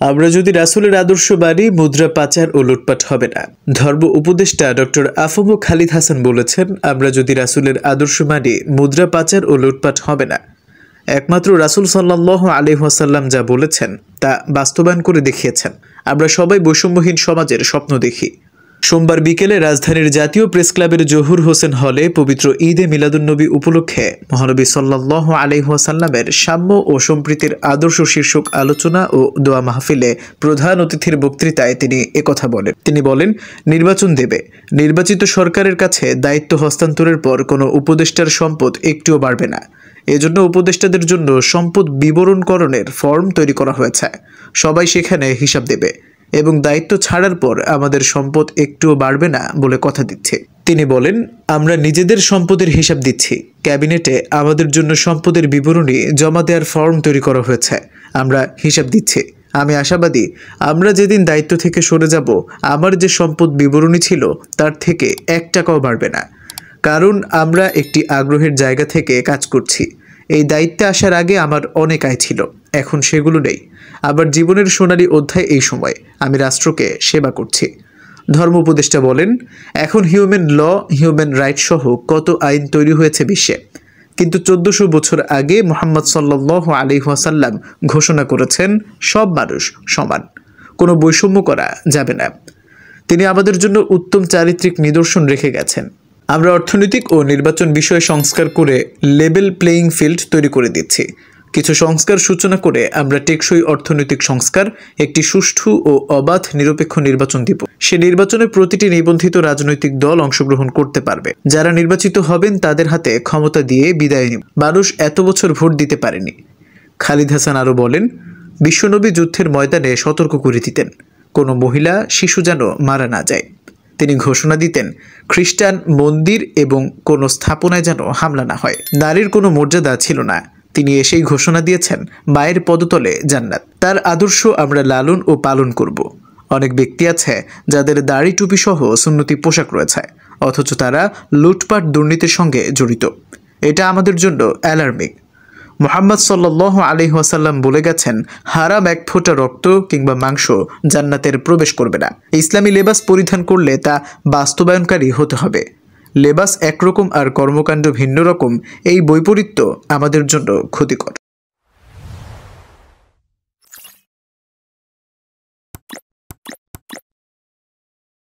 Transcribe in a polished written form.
আমরা যদি রাসূলের আদর্শ মানি, মুদ্রা পাচার ও লুটপাট হবে না। ধর্ম উপদেষ্টা ডক্টর আফম খালিদ হাসান বলেছেন, আমরা যদি রাসূলের আদর্শ মানি, মুদ্রা পাচার ও লুটপাট হবে না। একমাত্র রাসূল সাল্লাল্লাহু আলাইহি ওয়াসাল্লাম যা বলেছেন তা বাস্তবায়ন করে দেখিয়েছেন। আমরা সবাই বৈষম্যহীন সমাজের স্বপ্ন দেখি। সোমবার বিকেলে রাজধানীর জাতীয় প্রেস ক্লাবের জহুর হোসেন হলে পবিত্র ঈদে মিলাদুন্নবী উপলক্ষে মহানবী সাল্লাল্লাহু আলাইহি ওয়াসাল্লামের সাম্য ও সম্প্রীতির আদর্শ শীর্ষক আলোচনা ও দোয়া মাহফিলে প্রধান অতিথির বক্তৃতায় তিনি একথা বলেন। তিনি বলেন, নির্বাচন দেবে, নির্বাচিত সরকারের কাছে দায়িত্ব হস্তান্তরের পর কোনো উপদেষ্টার সম্পদ একটুও বাড়বে না। এজন্য উপদেষ্টাদের জন্য সম্পদ বিবরণকরণের ফর্ম তৈরি করা হয়েছে। সবাই সেখানে হিসাব দেবে এবং দায়িত্ব ছাড়ার পর আমাদের সম্পদ একটুও বাড়বে না বলে কথা দিচ্ছে। তিনি বলেন, আমরা নিজেদের সম্পদের হিসাব দিচ্ছি। ক্যাবিনেটে আমাদের জন্য সম্পদের বিবরণী জমা দেওয়ার ফর্ম তৈরি করা হয়েছে। আমরা হিসাব দিচ্ছি। আমি আশাবাদী, আমরা যেদিন দায়িত্ব থেকে সরে যাব, আমার যে সম্পদ বিবরণী ছিল তার থেকে 1 টাকাও বাড়বে না। কারণ আমরা একটি আগ্রহের জায়গা থেকে কাজ করছি। এই দায়িত্বে আসার আগে আমার অনেক আয় ছিল, এখন সেগুলো নেই। আবার জীবনের সোনালী অধ্যায় এই সময় আমি রাষ্ট্রকে সেবা করছি। ধর্ম উপদেষ্টা বলেন, এখন হিউম্যান ল, হিউম্যান রাইট সহ কত আইন তৈরি হয়েছে বিশ্বে, কিন্তু 1400 বছর আগে মুহাম্মদ সাল্লাল্লাহু আলাইহি ওয়াসাল্লাম ঘোষণা করেছেন সব মানুষ সমান, কোনো বৈষম্য করা যাবে না। তিনি আমাদের জন্য উত্তম চারিত্রিক নিদর্শন রেখে গেছেন। আমরা অর্থনৈতিক ও নির্বাচন বিষয়ে সংস্কার করে লেভেল প্লেয়িং ফিল্ড তৈরি করে দিচ্ছি। কিছু সংস্কার সূচনা করে আমরা টেকসই অর্থনৈতিক সংস্কার, একটি সুষ্ঠু ও অবাধ নিরপেক্ষ নির্বাচন দিব। সে নির্বাচনে প্রতিটি নিবন্ধিত রাজনৈতিক দল অংশগ্রহণ করতে পারবে। যারা নির্বাচিত হবেন তাদের হাতে ক্ষমতা দিয়ে বিদায় নিব। মানুষ এত বছর ভোট দিতে পারেনি। খালিদ হাসান আরও বলেন, বিশ্বনবী যুদ্ধের ময়দানে সতর্ক করে দিতেন, কোনো মহিলা শিশু যেন মারা না যায়। তিনি ঘোষণা দিতেন, খ্রিস্টান মন্দির এবং কোনো স্থাপনায় যেন হামলা না হয়। নারীর কোনো মর্যাদা ছিল না। তিনি এসেই ঘোষণা দিয়েছেন, মায়ের পদতলে জান্নাত। তার আদর্শ আমরা লালন ও পালন করব। অনেক ব্যক্তি আছে যাদের দাড়ি টুপি সহ সুন্নতি পোশাক রয়েছে, অথচ তারা লুটপাট দুর্নীতির সঙ্গে জড়িত। এটা আমাদের জন্য অ্যালার্মিং। মুহাম্মদ সাল্লাল্লাহু আলাইহি ওয়াসাল্লাম বলে গেছেন, হারাম 1 ফোঁটা রক্ত কিংবা মাংস জান্নাতের প্রবেশ করবে না। ইসলামী লেবাস পরিধান করলে তা বাস্তবায়নকারী হতে হবে। লেবাস একরকম আর কর্মকাণ্ড ভিন্ন রকম, এই বৈপরীত্য আমাদের জন্য ক্ষতিকর।